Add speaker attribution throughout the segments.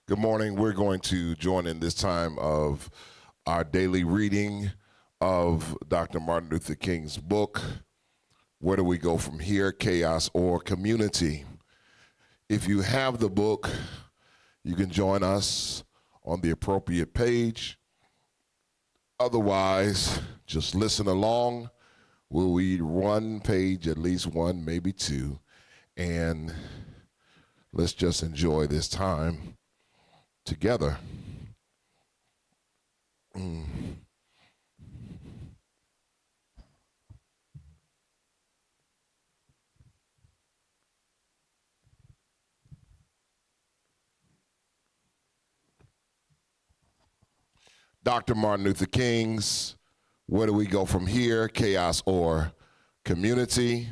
Speaker 1: Good morning. We're going to join in this time of our daily reading of Dr. Martin Luther King's book, Where Do We Go From Here? Chaos or Community? If you have the book, you can join us on the appropriate page. Otherwise, just listen along. We'll read one page, at least one, maybe two, and let's just enjoy this time together. Dr. Martin Luther King's Where Do We Go From Here? Chaos or Community?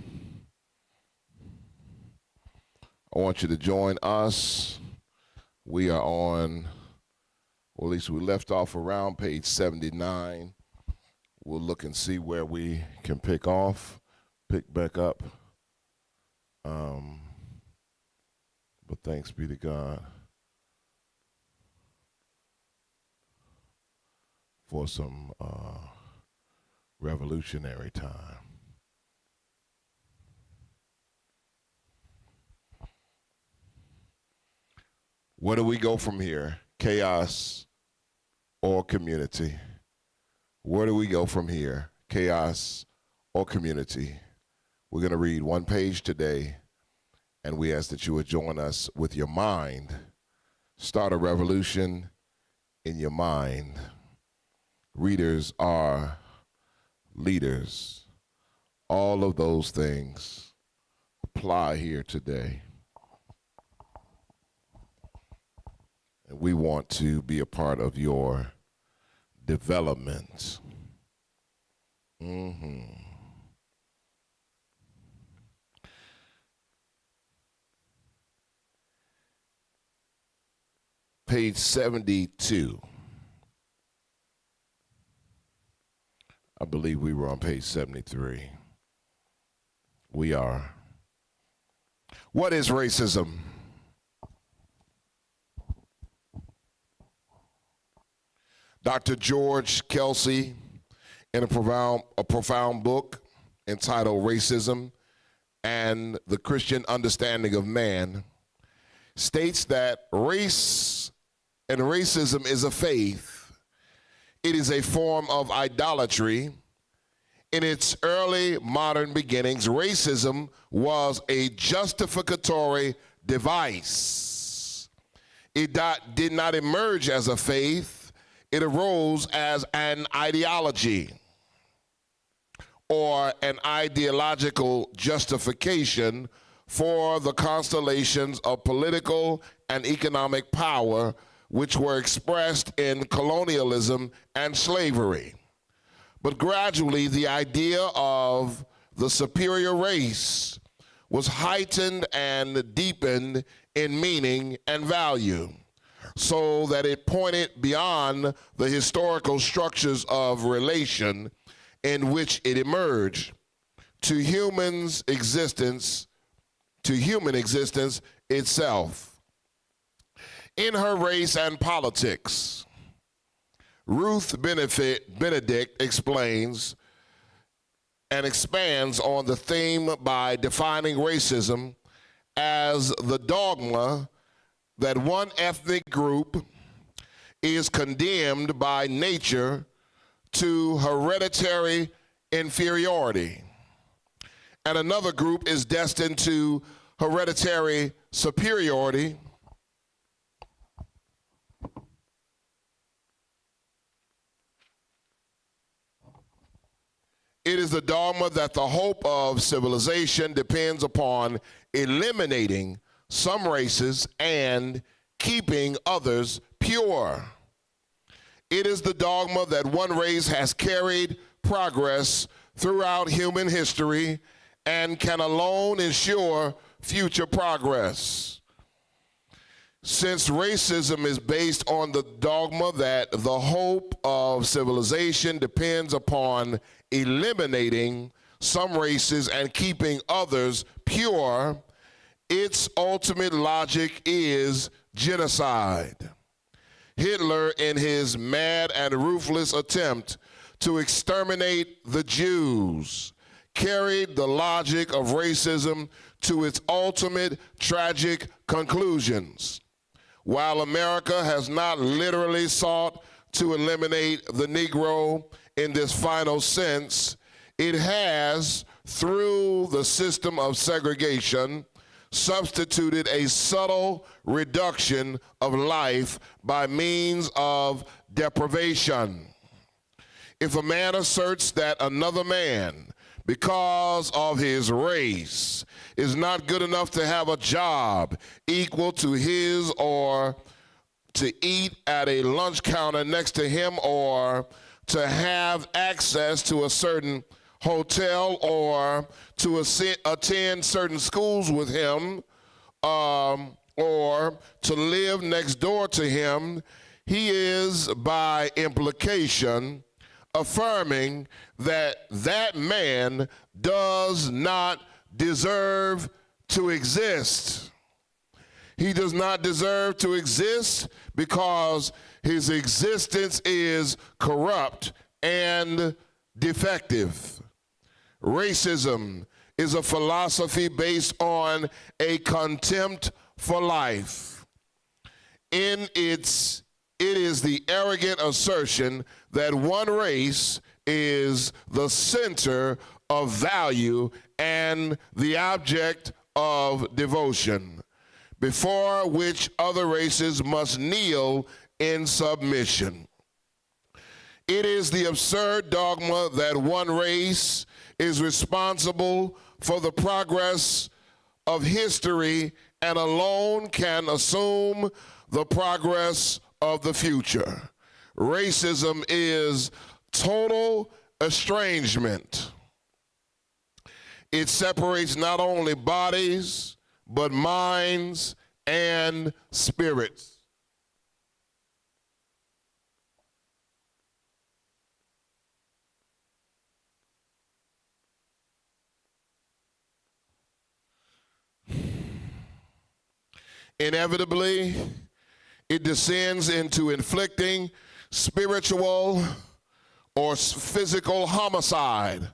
Speaker 1: I want you to join us. We are on, or at least we left off around page 79. We'll look and see where we can pick back up. But thanks be to God for some revolutionary time. Where do we go from here? Chaos or community? Where do we go from here? Chaos or community? We're going to read one page today, and we ask that you would join us with your mind. Start a revolution in your mind. Readers are leaders. All of those things apply here today. And we want to be a part of your development. Page 72. I believe we were on page 73. We are. What is racism? Dr. George Kelsey, in a profound book entitled Racism and the Christian Understanding of Man, states that race and racism is a faith. It is a form of idolatry. In its early modern beginnings, racism was a justificatory device. It did not emerge as a faith. It arose as an ideology or an ideological justification for the constellations of political and economic power which were expressed in colonialism and slavery. But gradually, the idea of the superior race was heightened and deepened in meaning and value, so that it pointed beyond the historical structures of relation in which it emerged to human existence itself. In her Race and Politics, Ruth Benedict explains and expands on the theme by defining racism as the dogma that one ethnic group is condemned by nature to hereditary inferiority, and another group is destined to hereditary superiority. It is the dogma that the hope of civilization depends upon eliminating some races and keeping others pure. It is the dogma that one race has carried progress throughout human history and can alone ensure future progress. Since racism is based on the dogma that the hope of civilization depends upon eliminating some races and keeping others pure, its ultimate logic is genocide. Hitler, in his mad and ruthless attempt to exterminate the Jews, carried the logic of racism to its ultimate tragic conclusions. While America has not literally sought to eliminate the Negro in this final sense, it has, through the system of segregation, substituted a subtle reduction of life by means of deprivation. If a man asserts that another man, because of his race, is not good enough to have a job equal to his, or to eat at a lunch counter next to him, or to have access to a certain hotel, or to attend certain schools with him, or to live next door to him, he is, by implication, affirming that that man does not deserve to exist. He does not deserve to exist because his existence is corrupt and defective. Racism is a philosophy based on a contempt for life. It is the arrogant assertion that one race is the center of value and the object of devotion, before which other races must kneel in submission. It is the absurd dogma that one race is responsible for the progress of history and alone can assume the progress of the future. Racism is total estrangement. It separates not only bodies, but minds and spirits. Inevitably, it descends into inflicting spiritual or physical homicide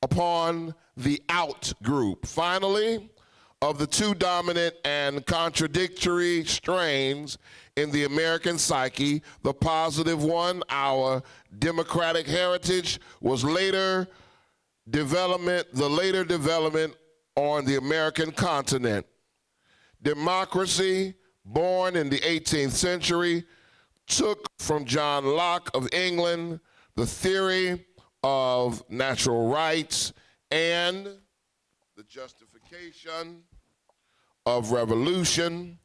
Speaker 1: upon the out group. Finally, of the two dominant and contradictory strains in the American psyche, the positive one, our democratic heritage, was the later development on the American continent. Democracy, born in the 18th century, took from John Locke of England the theory of natural rights and the justification of revolution,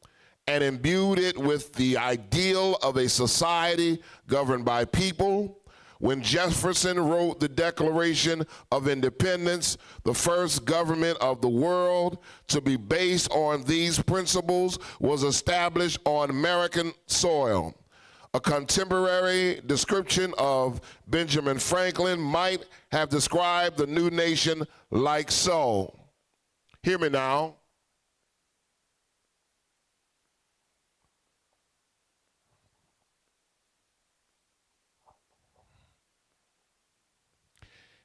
Speaker 1: and imbued it with the ideal of a society governed by people. When Jefferson wrote the Declaration of Independence, the first government of the world to be based on these principles was established on American soil. A contemporary description of Benjamin Franklin might have described the new nation like so. Hear me now.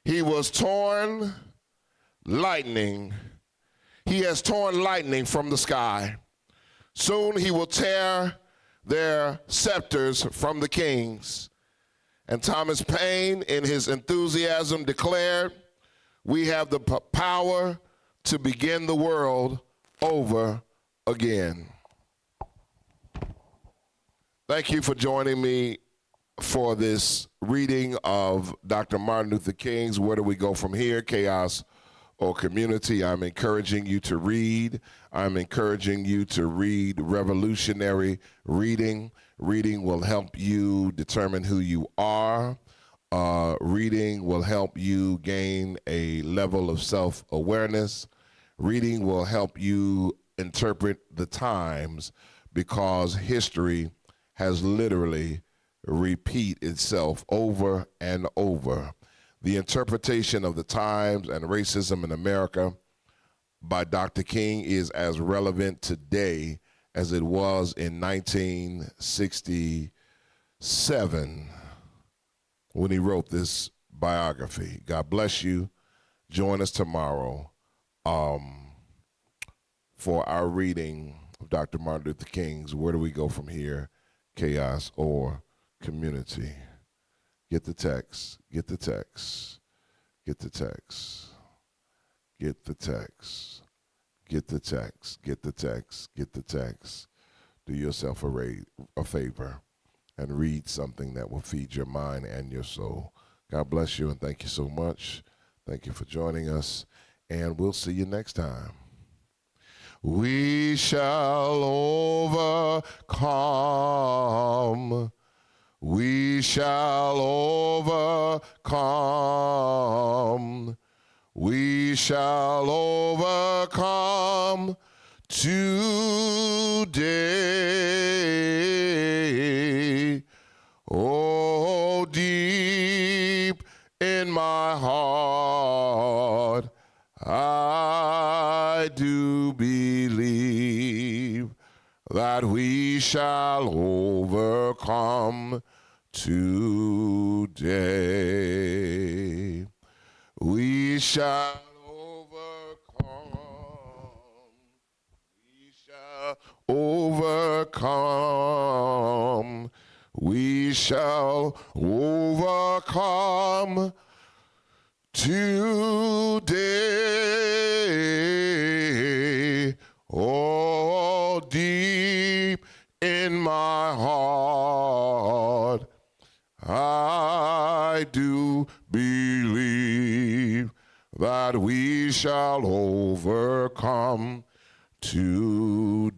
Speaker 1: He was torn lightning. He has torn lightning from the sky. Soon he will tear their scepters from the kings. And Thomas Paine, in his enthusiasm, declared, "We have the power to begin the world over again." Thank you for joining me for this reading of Dr. Martin Luther King's Where Do We Go From Here? Chaos or Community. I'm encouraging you to read. I'm encouraging you to read revolutionary reading. Reading will help you determine who you are. Reading will help you gain a level of self-awareness. Reading will help you interpret the times, because history has literally repeat itself over and over. The interpretation of the times and racism in America by Dr. King is as relevant today as it was in 1967 when he wrote this biography. God bless you. Join us tomorrow for our reading of Dr. Martin Luther King's Where Do We Go From Here? Chaos or Community. Get the text. Get the text. Get the text. Get the text. Get the text. Get the text. Get the text. Do yourself a favor and read something that will feed your mind and your soul. God bless you and thank you so much. Thank you for joining us, and we'll see you next time. We shall overcome. We shall overcome. We shall overcome today. Oh, deep in my heart, I do believe that we shall overcome today. We shall overcome. We shall overcome. We shall overcome today. Oh, deep in my heart, I do believe that we shall overcome today.